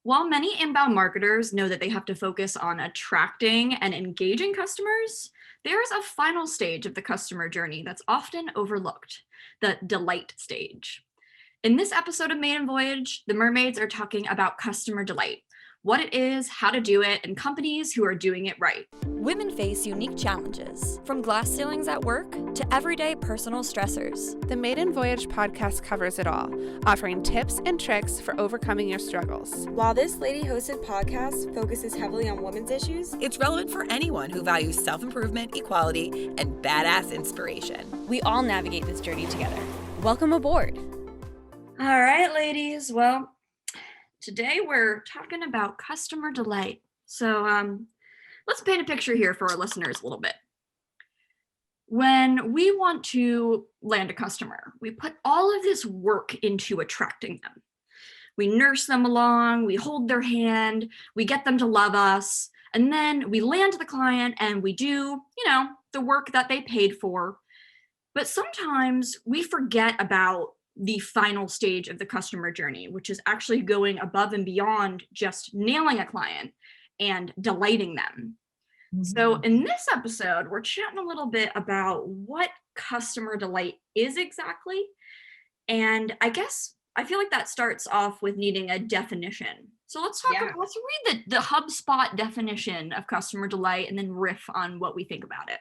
While many inbound marketers know that they have to focus on attracting and engaging customers, there's a final stage of the customer journey that's often overlooked, the delight stage. In this episode of Maiden Voyage, the mermaids are talking about customer delight, what it is, how to do it, and companies who are doing it right. Women face unique challenges, from glass ceilings at work to everyday personal stressors. The Maiden Voyage podcast covers it all, offering tips and tricks for overcoming your struggles. While this lady-hosted podcast focuses heavily on women's issues, it's relevant for anyone who values self-improvement, equality, and badass inspiration. We all navigate this journey together. Welcome aboard. All right, ladies. Well, today we're talking about customer delight. So let's paint a picture here for our listeners a little bit. When we want to land a customer, we put all of this work into attracting them. We nurse them along, we hold their hand, we get them to love us, and then we land the client and we do, the work that they paid for. But sometimes we forget about the final stage of the customer journey, which is actually going above and beyond just nailing a client and delighting them. Mm-hmm. So in this episode, we're chatting a little bit about what customer delight is exactly. And I feel like that starts off with needing a definition. So let's read the HubSpot definition of customer delight and then riff on what we think about it.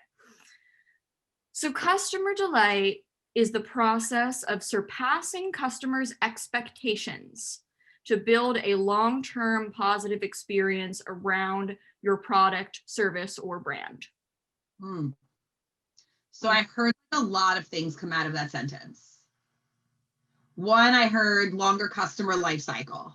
So customer delight is the process of surpassing customers' expectations to build a long-term positive experience around your product, service, or brand. So I heard a lot of things come out of that sentence. One, I heard longer customer life cycle.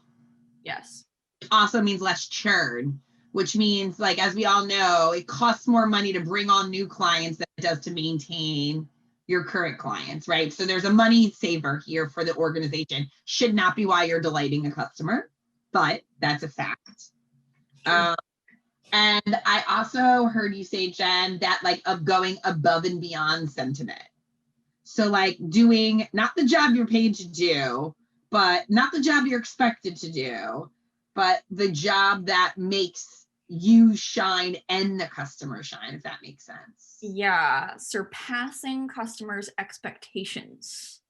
Yes. Also means less churn, which means, like, as we all know, it costs more money to bring on new clients than it does to maintain your current clients, right? So there's a money saver here for the organization. Should not be why you're delighting a customer, but that's a fact. And I also heard you say, Jen, that like of going above and beyond sentiment. So like doing not the job you're paid to do, but not the job you're expected to do, but the job that makes you shine and the customer shine, if that makes sense. Yeah, surpassing customers' expectations.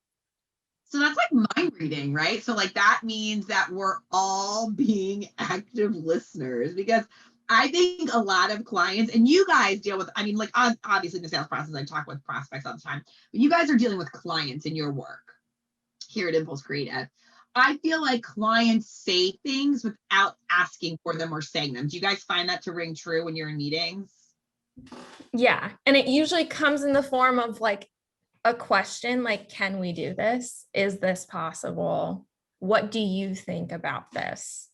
So that's like mind reading, right? So like that means that we're all being active listeners, because I think a lot of clients, and you guys deal with, obviously in the sales process, I talk with prospects all the time, but you guys are dealing with clients in your work here at Impulse Creative. I feel like clients say things without asking for them or saying them. Do you guys find that to ring true when you're in meetings? Yeah. And it usually comes in the form of like a question, like, can we do this? Is this possible? What do you think about this?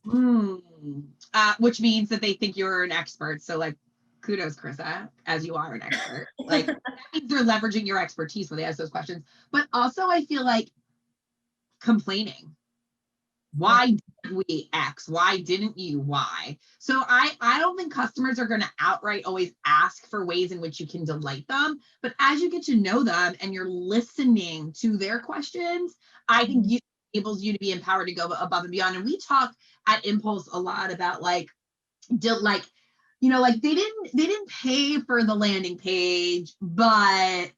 Which means that they think you're an expert. So like, kudos, Krissa, as you are an expert. Like that means they're leveraging your expertise when they ask those questions. But also I feel like complaining. Why did we X? Why didn't you Y? So I don't think customers are going to outright always ask for ways in which you can delight them. But as you get to know them and you're listening to their questions, I think it enables you to be empowered to go above and beyond. And we talk at Impulse a lot about they didn't pay for the landing page, but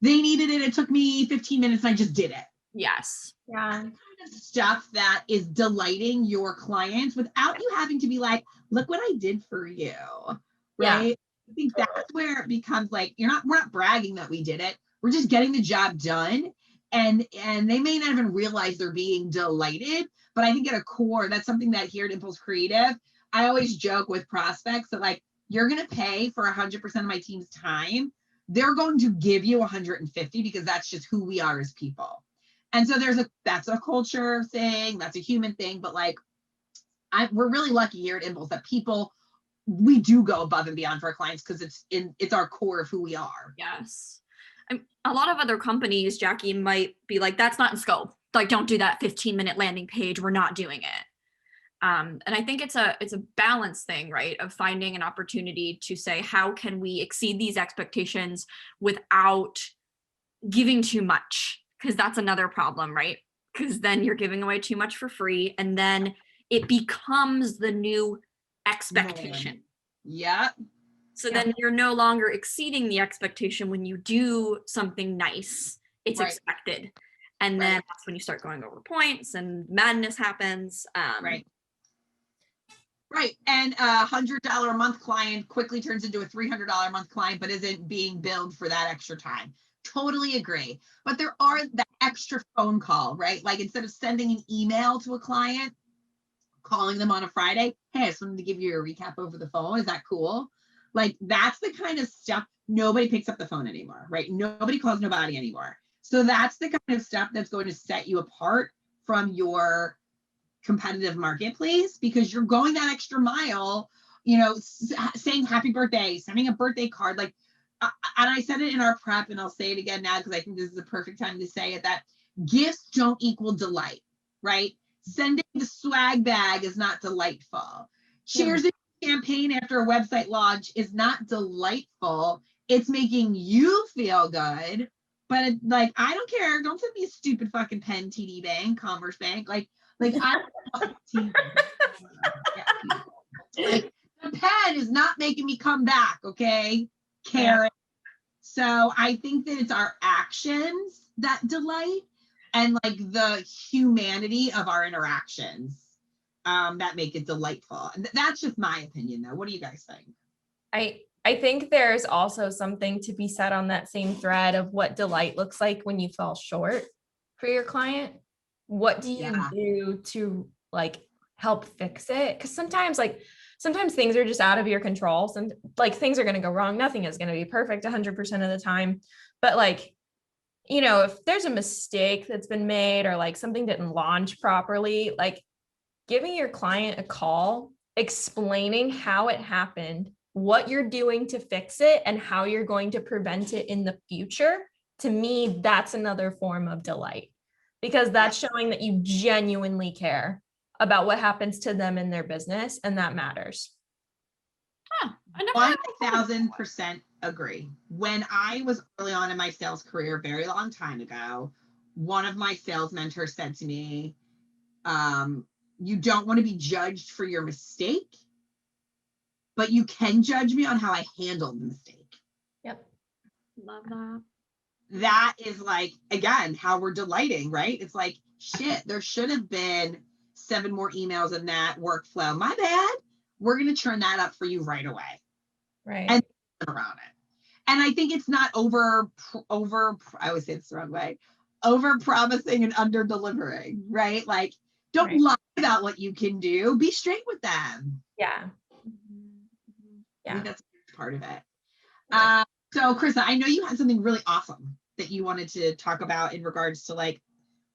they needed it. It took me 15 minutes and I just did it. Yes. Yeah. Stuff that is delighting your clients without you having to be like, look what I did for you, right? Yeah. I think that's where it becomes like, we're not bragging that we did it. We're just getting the job done. And they may not even realize they're being delighted, but I think at a core, that's something that here at Impulse Creative, I always joke with prospects that like, you're going to pay for 100% of my team's time. They're going to give you 150 because that's just who we are as people. And so that's a culture thing, that's a human thing, but like, we're really lucky here at Impulse that we do go above and beyond for our clients because it's our core of who we are. Yes. A lot of other companies, Jackie, might be like, that's not in scope. Like, don't do that 15-minute landing page. We're not doing it. And I think it's a balance thing, right? Of finding an opportunity to say, how can we exceed these expectations without giving too much? Because that's another problem, right? Because then you're giving away too much for free. And then it becomes the new expectation. Yeah. So then you're no longer exceeding the expectation when you do something nice. It's Right. expected. And then that's when you start going over points and madness happens. Right. Right. And a $100 a month client quickly turns into a $300 a month client, but isn't being billed for that extra time. Totally agree. But there are that extra phone call, right? Like instead of sending an email to a client, calling them on a Friday, hey, I just wanted to give you a recap over the phone. Is that cool? Like that's the kind of stuff. Nobody picks up the phone anymore, right? Nobody calls nobody anymore. So that's the kind of stuff that's going to set you apart from your competitive marketplace, because you're going that extra mile, you know, saying happy birthday, sending a birthday card. Like, and I said it in our prep and I'll say it again now because I think this is the perfect time to say it, that gifts don't equal delight, right? Sending the swag bag is not delightful. Cheers to champagne after a website launch is not delightful. It's making you feel good, but it, like, I don't care. Don't send me a stupid fucking pen, TD Bank, Commerce Bank. Like I like the pen is not making me come back, okay, Karen? So I think that it's our actions that delight and like the humanity of our interactions that make it delightful. And that's just my opinion though. What do you guys think? I think there's also something to be said on that same thread of what delight looks like when you fall short for your client. What do you do to like help fix it? Because sometimes things are just out of your control. Some like things are going to go wrong. Nothing is going to be perfect 100% of the time. But like, you know, if there's a mistake that's been made or like something didn't launch properly, like giving your client a call, explaining how it happened, what you're doing to fix it, and how you're going to prevent it in the future, to me, that's another form of delight. Because that's showing that you genuinely care about what happens to them in their business, and that matters. 1000% agree. When I was early on in my sales career, a very long time ago, one of my sales mentors said to me, you don't want to be judged for your mistake, but you can judge me on how I handled the mistake. Yep. Love that. That is like, again, how we're delighting, right? It's like, shit, there should have been 7 more emails in that workflow. My bad. We're going to turn that up for you right away. Right. And around it. And I think it's not over, I always say it's the wrong way, over promising and under delivering, right? Like, don't lie about what you can do. Be straight with them. Yeah. I think that's a huge part of it. So Krista, I know you had something really awesome that you wanted to talk about in regards to like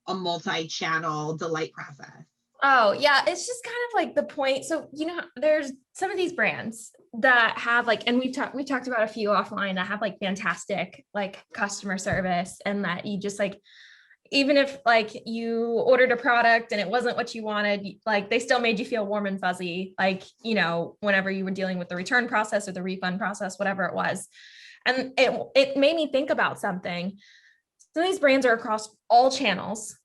a multi-channel delight process. Oh yeah, it's just kind of like the point. So, you know, there's some of these brands that have like, and we talked about a few offline that have like fantastic like customer service, and that you just like, even if like you ordered a product and it wasn't what you wanted, like they still made you feel warm and fuzzy, like, you know, whenever you were dealing with the return process or the refund process, whatever it was. And it made me think about something. So these brands are across all channels,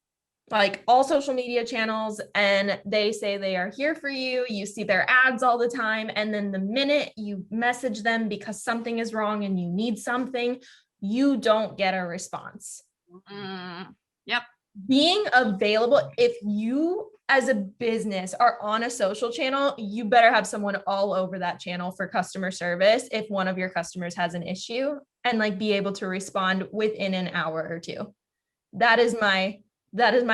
like all social media channels, and they say they are here for you. You see their ads all the time. And then the minute you message them because something is wrong and you need something, you don't get a response. Yep. Being available, if you as a business are on a social channel, you better have someone all over that channel for customer service if one of your customers has an issue, and like be able to respond within an hour or two. That is my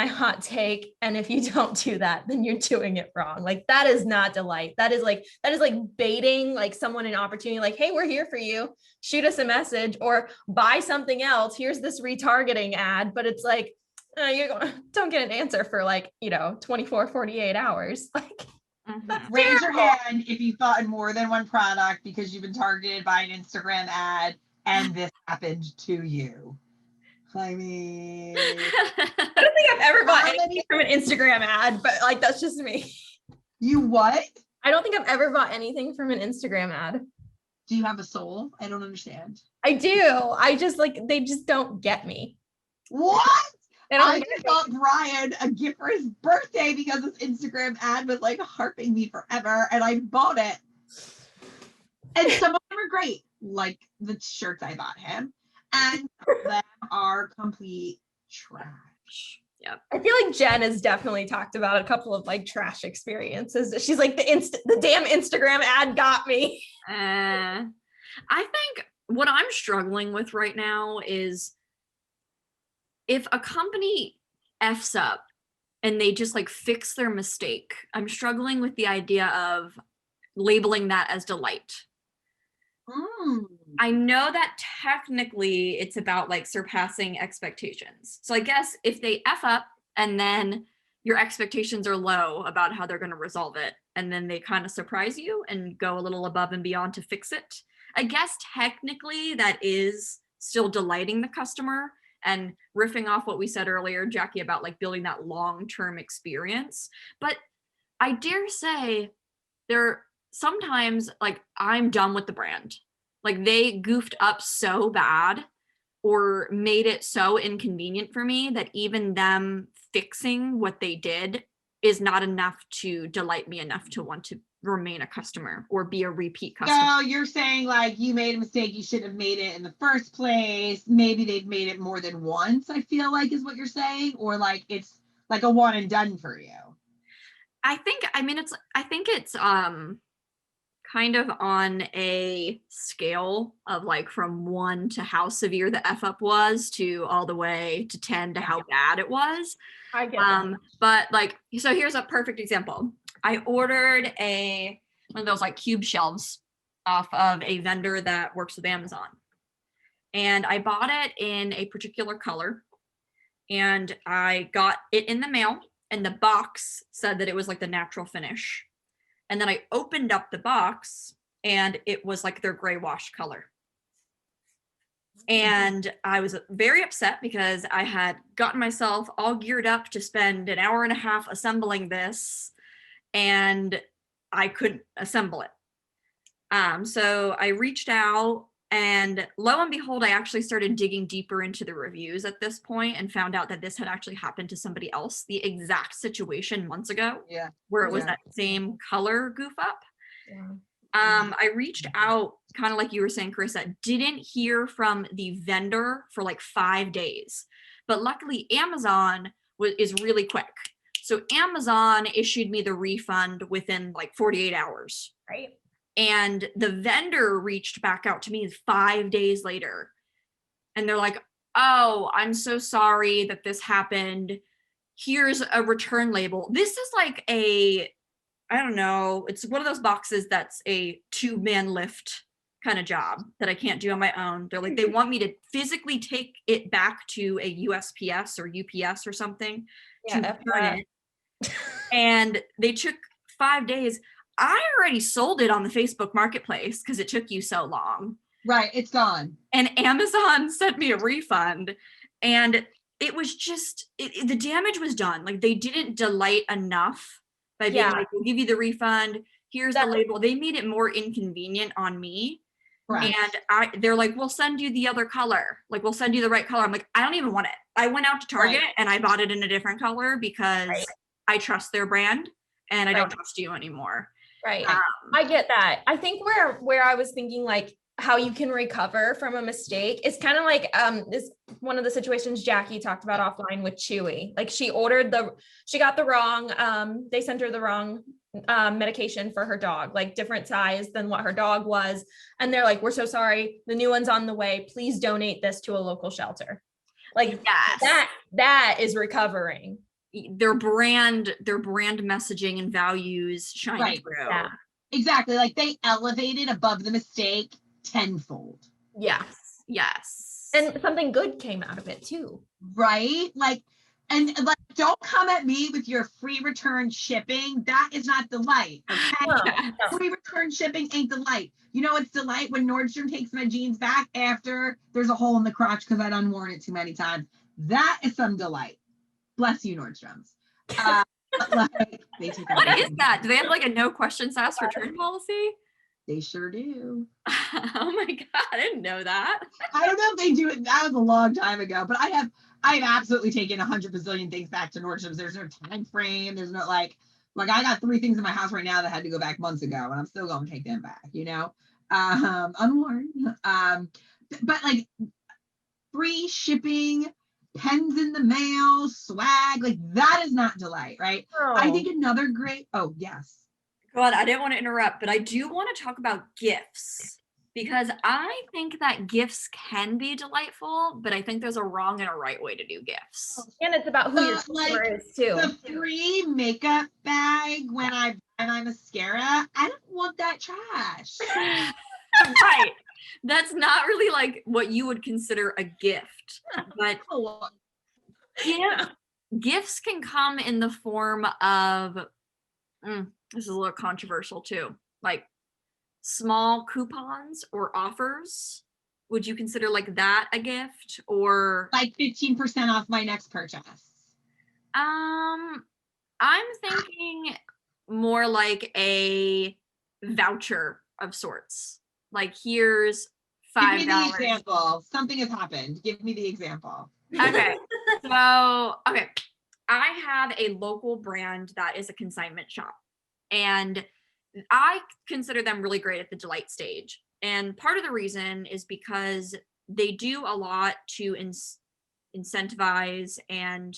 hot take. And if you don't do that, then you're doing it wrong. Like that is not delight. That is like baiting like someone an opportunity, like, hey, we're here for you. Shoot us a message or buy something else. Here's this retargeting ad. But it's like, don't get an answer for like, 24, 48 hours. Like, raise your hand if you thought in more than one product because you've been targeted by an Instagram ad and this happened to you. I mean, I don't think I've ever bought anything from an Instagram ad, but like, that's just me. You what? I don't think I've ever bought anything from an Instagram ad. Do you have a soul? I don't understand. I do. I just like, they just don't get me. What? They don't I get just it. got Brian a gift for his birthday because this Instagram ad was like harping me forever, and I bought it. And some of them are great, like the shirts I bought him, and some of them are complete trash. Yep. I feel like Jen has definitely talked about a couple of like trash experiences. She's like the damn Instagram ad got me. I think what I'm struggling with right now is if a company F's up and they just like fix their mistake, I'm struggling with the idea of labeling that as delight. I know that technically it's about like surpassing expectations. So I guess if they F up and then your expectations are low about how they're going to resolve it, and then they kind of surprise you and go a little above and beyond to fix it, I guess technically that is still delighting the customer and riffing off what we said earlier, Jackie, about like building that long-term experience. But I dare say there sometimes like I'm done with the brand. Like they goofed up so bad or made it so inconvenient for me that even them fixing what they did is not enough to delight me enough to want to remain a customer or be a repeat customer. So you're saying like you made a mistake, you should have made it in the first place. Maybe they've made it more than once, I feel like is what you're saying, or like it's like a one and done for you. I think it's kind of on a scale of like from 1 to how severe the F up was to all the way to 10 to how bad it was. I get that. But like, so here's a perfect example. I ordered one of those like cube shelves off of a vendor that works with Amazon. And I bought it in a particular color and I got it in the mail and the box said that it was like the natural finish. And then I opened up the box and it was like their gray wash color. And I was very upset because I had gotten myself all geared up to spend an hour and a half assembling this and I couldn't assemble it. So I reached out and lo and behold, I actually started digging deeper into the reviews at this point and found out that this had actually happened to somebody else, the exact situation months ago, where it was that same color goof up. I reached out, kind of like you were saying, Carissa, didn't hear from the vendor for like 5 days, but luckily Amazon is really quick. So Amazon issued me the refund within like 48 hours. Right. And the vendor reached back out to me 5 days later. And they're like, oh, I'm so sorry that this happened. Here's a return label. This is like I don't know, it's one of those boxes that's a 2-man lift kind of job that I can't do on my own. They're like, they want me to physically take it back to a USPS or UPS or something to return it. And they took 5 days. I already sold it on the Facebook Marketplace because it took you so long. Right, it's gone. And Amazon sent me a refund and it was just, the damage was done. Like they didn't delight enough by being like, we'll give you the refund. Here's the label. They made it more inconvenient on me. Right. And they're like, we'll send you the other color. Like, we'll send you the right color. I'm like, I don't even want it. I went out to Target and I bought it in a different color because I trust their brand and I don't trust you anymore. Right. I get that. I think where I was thinking like how you can recover from a mistake is kind of like this one of the situations Jackie talked about offline with Chewy. Like she got the wrong, they sent her the wrong medication for her dog, like different size than what her dog was. And they're like, we're so sorry. The new one's on the way. Please donate this to a local shelter. Like that is recovering. Their brand messaging and values shine through. Yeah. Exactly. Like they elevated above the mistake tenfold. Yes. And something good came out of it too. Right? Like, and like, don't come at me with your free return shipping. That is not delight. Okay? No. Free return shipping ain't delight. You know, it's delight when Nordstrom takes my jeans back after there's a hole in the crotch because I done worn it too many times. That is some delight. Bless you, Nordstroms. Like, what is that? Do they have like a no questions asked return policy? They sure do. Oh my God, I didn't know that. I don't know if they do it. That was a long time ago, but I I've absolutely taken 100 bazillion things back to Nordstroms. There's no time frame. There's no like I got 3 things in my house right now that had to go back months ago, and I'm still going to take them back, unworn. But like free shipping, pens in the mail, swag, like that is not delight, right? I think another great, oh yes. God, I didn't want to interrupt, but I do want to talk about gifts because I think that gifts can be delightful, but I think there's a wrong and a right way to do gifts. And it's about who your customer is too. The free makeup bag when I buy my mascara, I don't want that trash. Right. That's not really like what you would consider a gift, but gifts can come in the form of, this is a little controversial too, like small coupons or offers. Would you consider like that a gift, or like 15% off my next purchase? I'm thinking more like a voucher of sorts. Like here's $5. Give me the example. Something has happened. Give me the example. Okay. So, okay. I have a local brand that is a consignment shop, and I consider them really great at the delight stage. And part of the reason is because they do a lot to incentivize and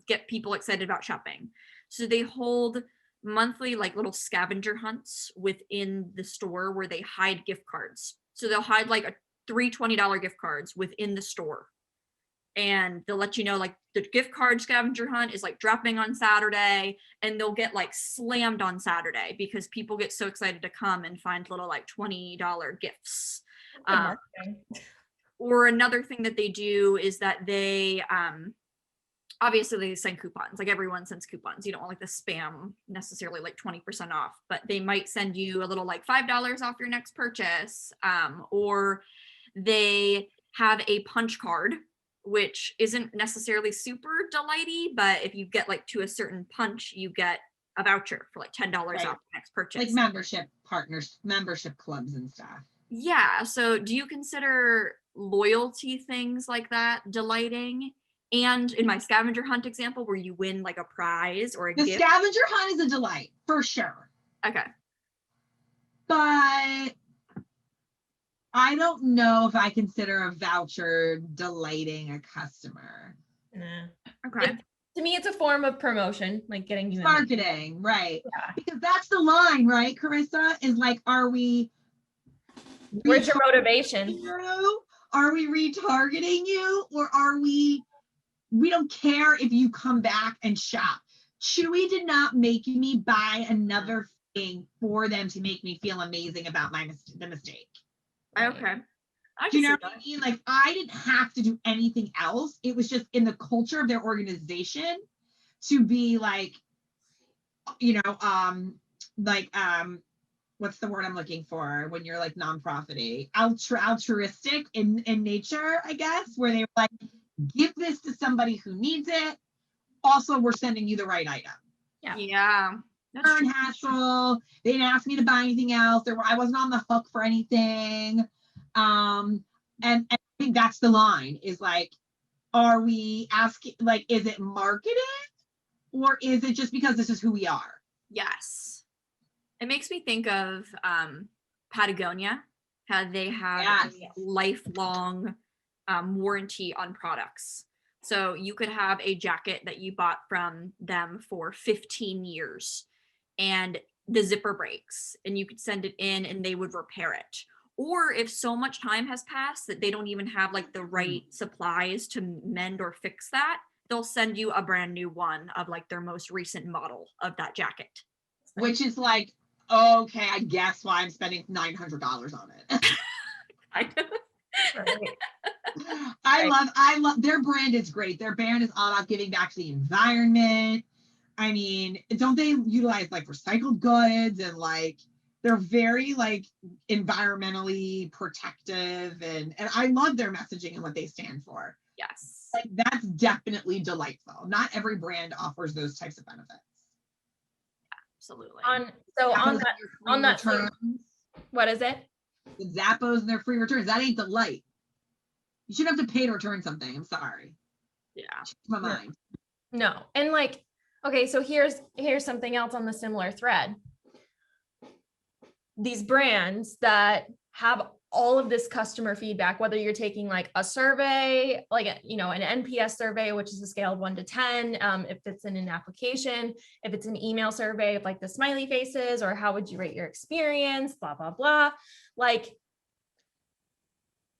get people excited about shopping. So they hold monthly like little scavenger hunts within the store where they hide gift cards. So they'll hide like three $20 gift cards within the store. And they'll let you know like the gift card scavenger hunt is like dropping on Saturday, and they'll get like slammed on Saturday because people get so excited to come and find little like $20 gifts. Or another thing that they do is that they obviously they send coupons. Like everyone sends coupons. You don't want like the spam necessarily like 20% off, but they might send you a little like $5 off your next purchase. Or they have a punch card, which isn't necessarily super delighty, but if you get like to a certain punch, you get a voucher for like $10 off your next purchase. Like membership clubs and stuff. Yeah. So do you consider loyalty things like that delighting? And in my scavenger hunt example, where you win like a prize or a gift. The scavenger hunt is a delight for sure. Okay. But I don't know if I consider a voucher delighting a customer. Okay. To me, it's a form of promotion, like getting you marketing, right? Yeah. Because that's the line, right, Carissa? Is like, are we? Where's your motivation? Are we retargeting you, or are we? We don't care if you come back and shop. Chewy did not make me buy another thing for them to make me feel amazing about the mistake. Okay. Do you know what I mean? Like I didn't have to do anything else. It was just in the culture of their organization to be like, what's the word I'm looking for when you're like nonprofit-y? Altruistic in nature, I guess, where they were like, give this to somebody who needs it. Also, we're sending you the right item. Yeah. Turn hassle. They didn't ask me to buy anything else. I wasn't on the hook for anything. And I think that's the line is like, are we asking, like, is it marketing or is it just because this is who we are? Yes. It makes me think of Patagonia, how they have a lifelong warranty on products. So you could have a jacket that you bought from them for 15 years and the zipper breaks and you could send it in and they would repair it. Or if so much time has passed that they don't even have like the right supplies to mend or fix that, they'll send you a brand new one of like their most recent model of that jacket. Which is like, okay, I guess why I'm spending $900 on it. I love their brand is great. Their brand is all about giving back to the environment. I mean, don't they utilize like recycled goods and like they're very like environmentally protective and I love their messaging and what they stand for. Yes. Like that's definitely delightful. Not every brand offers those types of benefits. Absolutely. On that what is it? The Zappos and their free returns. That ain't delight. You shouldn't have to pay to return something. I'm sorry. Yeah. My mind. No. And like, okay, so here's something else on the similar thread. These brands that have all of this customer feedback, whether you're taking like a survey, like, an NPS survey, which is a scale of 1 to 10, if it's in an application, if it's an email survey of like the smiley faces, or how would you rate your experience, blah, blah, blah. Like,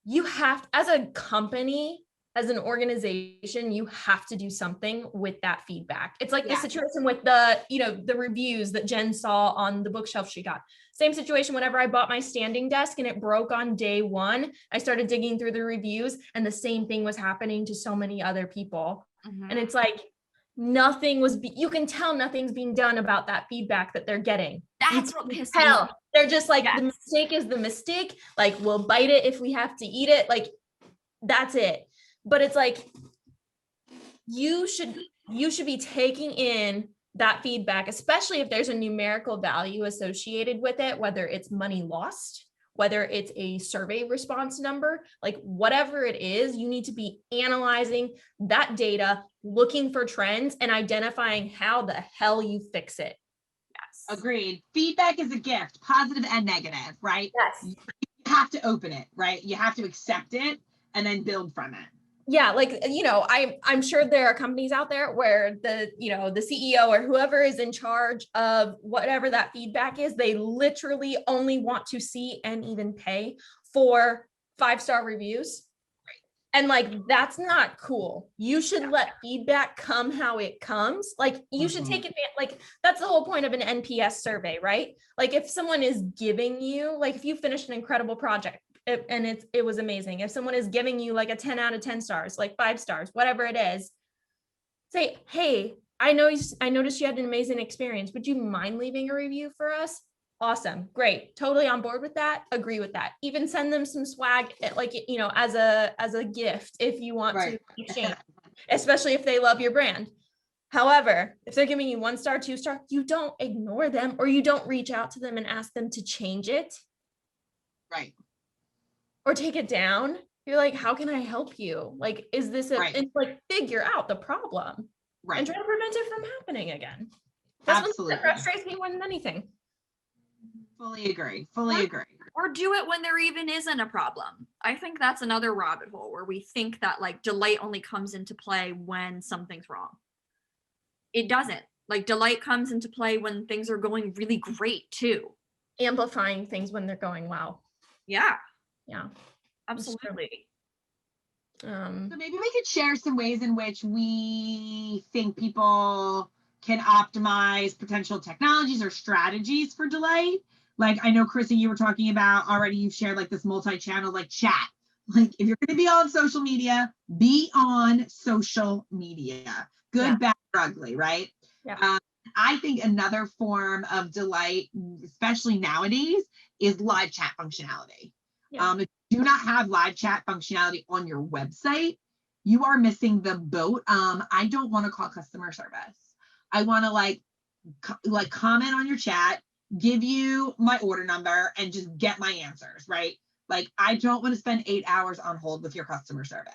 you have, as a company, as an organization, you have to do something with that feedback. It's like the situation with the reviews that Jen saw on the bookshelf she got. Same situation whenever I bought my standing desk and it broke on day 1, I started digging through the reviews and the same thing was happening to so many other people. And it's like, you can tell nothing's being done about that feedback that they're getting. That's what pissed me off. They're just like, the mistake is the mistake. Like, we'll bite it if we have to eat it. Like, that's it. But it's like, you should be taking in that feedback, especially if there's a numerical value associated with it, whether it's money lost, whether it's a survey response number, like whatever it is, you need to be analyzing that data, looking for trends and identifying how the hell you fix it. Yes. Agreed. Feedback is a gift, positive and negative, right? Yes. You have to open it, right? You have to accept it and then build from it. Yeah, like, I'm sure there are companies out there where the CEO or whoever is in charge of whatever that feedback is, they literally only want to see and even pay for 5-star reviews. And like, that's not cool. You should let feedback come how it comes. Like, you should take advantage. Like, that's the whole point of an NPS survey, right? Like, if someone is giving you, like, if you finished an incredible project, and it was amazing. If someone is giving you like a 10 out of 10 stars, like 5 stars, whatever it is, say, hey, I noticed you had an amazing experience. Would you mind leaving a review for us? Awesome. Great. Totally on board with that. Agree with that. Even send them some swag, like, as a gift, if you want to exchange, especially if they love your brand. However, if they're giving you 1 star, 2 star, you don't ignore them, or you don't reach out to them and ask them to change it. Right. Or take it down. You're like, how can I help you? Like, is this it's like, figure out the problem and try to prevent it from happening again. That's Absolutely. what frustrates me more than anything. Fully agree. Fully agree. Or do it when there even isn't a problem. I think that's another rabbit hole where we think that like delight only comes into play when something's wrong. It doesn't. Like, delight comes into play when things are going really great too. Amplifying things when they're going well. Yeah. Yeah. Absolutely. So maybe we could share some ways in which we think people can optimize potential technologies or strategies for delight. Like, I know, Chrissy, you were talking about already, you've shared like this multi-channel, like chat. Like, if you're going to be on social media, be on social media. Good, bad, or ugly, right? Yeah. I think another form of delight, especially nowadays, is live chat functionality. Yeah. If you do not have live chat functionality on your website, you are missing the boat. I don't want to call customer service. I want to like comment on your chat, give you my order number, and just get my answers, right? Like, I don't want to spend 8 hours on hold with your customer service.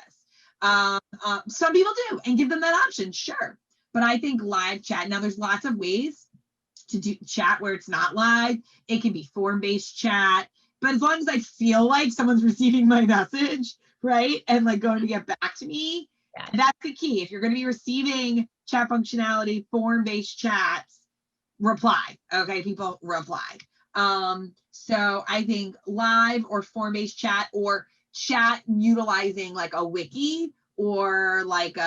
Some people do, and give them that option, sure. But I think live chat, now there's lots of ways to do chat where it's not live. It can be form-based chat. But as long as I feel like someone's receiving my message, right, and like going to get back to me, that's the key. If you're going to be receiving chat functionality, form-based chats, reply. Okay, people, reply. So I think live or form-based chat, or chat utilizing like a wiki, or like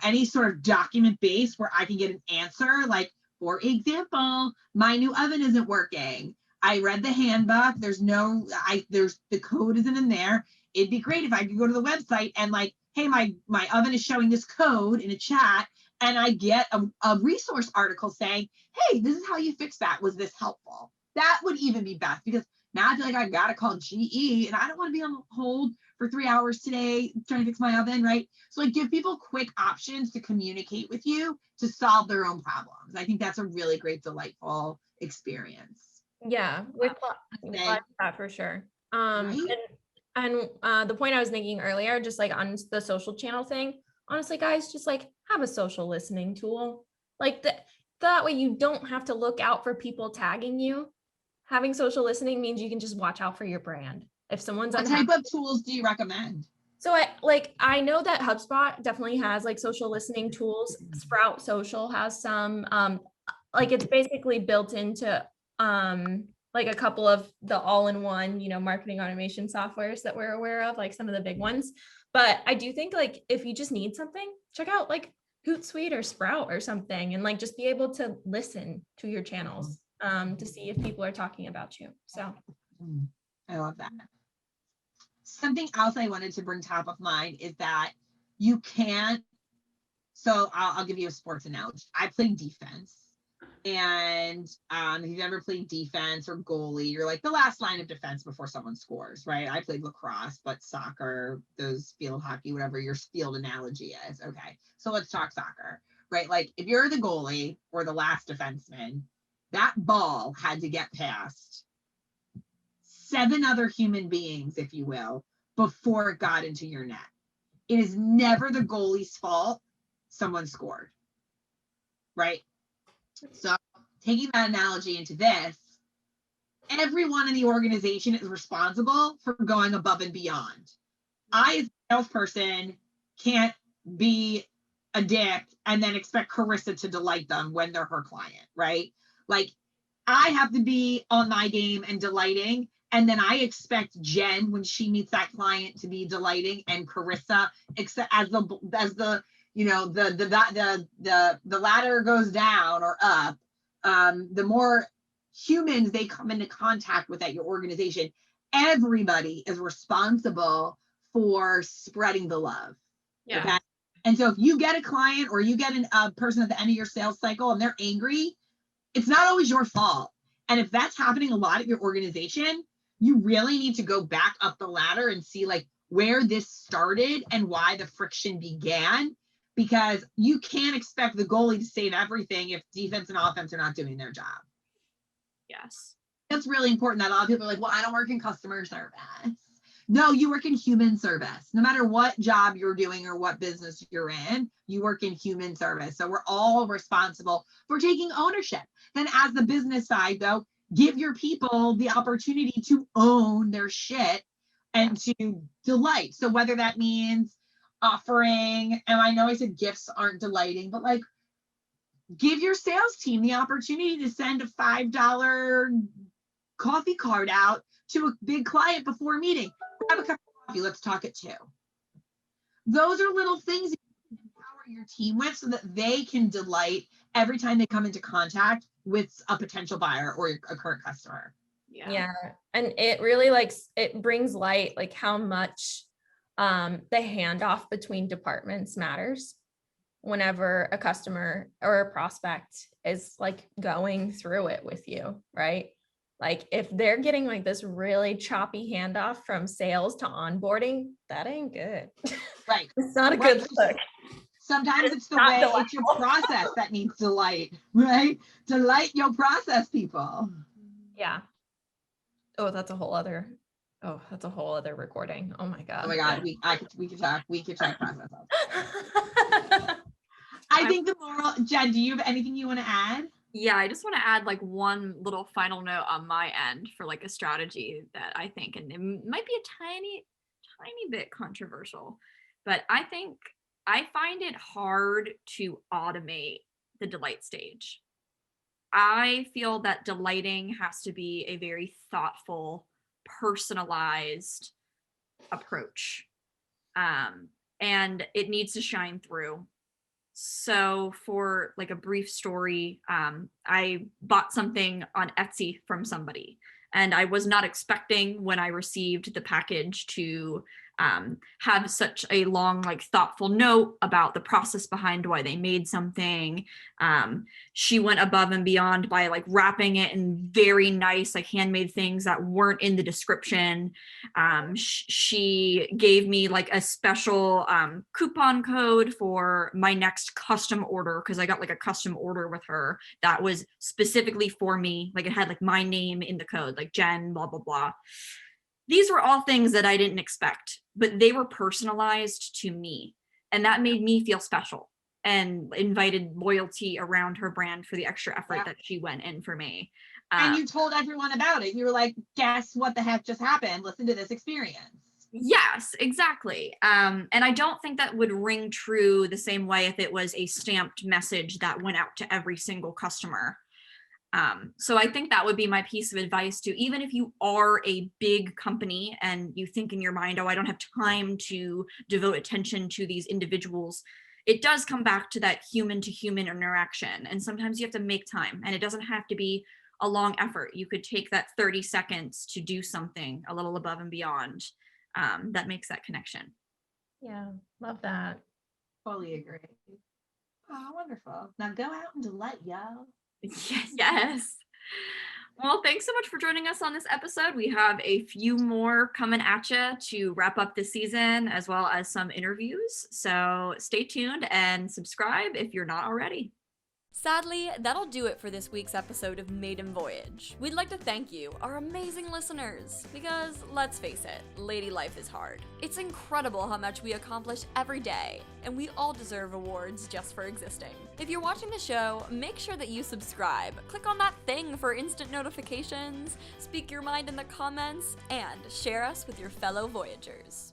any sort of document base where I can get an answer. Like, for example, my new oven isn't working. I read the handbook. There's the code isn't in there. It'd be great if I could go to the website and like, hey, my oven is showing this code in a chat, and I get a resource article saying, hey, this is how you fix that. Was this helpful? That would even be best, because now I feel like I gotta call GE and I don't want to be on hold for 3 hours today trying to fix my oven, right? So like, give people quick options to communicate with you to solve their own problems. I think that's a really great, delightful experience. Yeah, with that for sure. Right? And the point I was making earlier, just like on the social channel thing, honestly, guys, just like have a social listening tool. Like that way you don't have to look out for people tagging you. Having social listening means you can just watch out for your brand. If someone's What type of tools do you recommend? So I know that HubSpot definitely has like social listening tools. Sprout Social has some, like it's basically built into like a couple of the all-in-one, marketing automation softwares that we're aware of, like some of the big ones. But I do think like if you just need something, check out like Hootsuite or Sprout or something, and like just be able to listen to your channels to see if people are talking about you. So I love that. Something else I wanted to bring top of mind is that you can't. So I'll give you a sports analogy. I play defense. And if you've ever played defense or goalie, you're like the last line of defense before someone scores, right? I played lacrosse, but soccer, those field hockey, whatever your field analogy is. Okay, so let's talk soccer, right? Like if you're the goalie or the last defenseman, that ball had to get past 7 other human beings, if you will, before it got into your net. It is never the goalie's fault someone scored, right? So taking that analogy into this, everyone in the organization is responsible for going above and beyond. I, as a salesperson, can't be a dick and then expect Carissa to delight them when they're her client, right? Like, I have to be on my game and delighting, and then I expect Jen, when she meets that client, to be delighting, and Carissa, except as the the ladder goes down or up, the more humans they come into contact with at your organization, everybody is responsible for spreading the love. Yeah. Okay? And so if you get a client or you get a person at the end of your sales cycle and they're angry, it's not always your fault. And if that's happening a lot at your organization, you really need to go back up the ladder and see like where this started and why the friction began, because you can't expect the goalie to save everything if defense and offense are not doing their job. Yes. That's really important. That a lot of people are like, well, I don't work in customer service. No, you work in human service. No matter what job you're doing or what business you're in, you work in human service. So we're all responsible for taking ownership. Then as the business side, though, give your people the opportunity to own their shit and to delight. So whether that means offering, and I know I said gifts aren't delighting, but like give your sales team the opportunity to send a $5 coffee card out to a big client before a meeting. Grab a cup of coffee, let's talk at 2. Those are little things you can empower your team with so that they can delight every time they come into contact with a potential buyer or a current customer. Yeah. And it really it brings light like how much the handoff between departments matters whenever a customer or a prospect is like going through it with you, right? Like if they're getting like this really choppy handoff from sales to onboarding, that ain't good. Right. It's not a good look. Sometimes it's the way, delightful. it's your process that needs delight, right? Delight your process, people. Yeah. Oh, that's a whole other recording. Oh my God. Oh my God, we could talk process. I think the moral, Jen, do you have anything you want to add? Yeah, I just want to add like one little final note on my end for like a strategy that I think, and it might be a tiny bit controversial, but I find it hard to automate the delight stage. I feel that delighting has to be a very thoughtful, personalized approach. And it needs to shine through. So for like a brief story, I bought something on Etsy from somebody, and I was not expecting when I received the package to have such a long, like thoughtful note about the process behind why they made something. She went above and beyond by like wrapping it in very nice, like handmade things that weren't in the description. She gave me like a special coupon code for my next custom order, because I got like a custom order with her that was specifically for me. Like it had like my name in the code, like Jen, blah, blah, blah. These were all things that I didn't expect, but they were personalized to me. And that made me feel special and invited loyalty around her brand for the extra effort that she went in for me. And you told everyone about it. You were like, guess what the heck just happened? Listen to this experience. Yes, exactly. And I don't think that would ring true the same way if it was a stamped message that went out to every single customer. So I think that would be my piece of advice to, even if you are a big company and you think in your mind, oh, I don't have time to devote attention to these individuals. It does come back to that human to human interaction. And sometimes you have to make time, and it doesn't have to be a long effort. You could take that 30 seconds to do something a little above and beyond that makes that connection. Yeah, love that. Fully agree. Oh, wonderful. Now go out and delight, y'all. Yes. Well, thanks so much for joining us on this episode. We have a few more coming at you to wrap up the season, as well as some interviews. So stay tuned and subscribe if you're not already. Sadly, that'll do it for this week's episode of Maiden Voyage. We'd like to thank you, our amazing listeners, because let's face it, lady life is hard. It's incredible how much we accomplish every day, and we all deserve awards just for existing. If you're watching the show, make sure that you subscribe, click on that thing for instant notifications, speak your mind in the comments, and share us with your fellow Voyagers.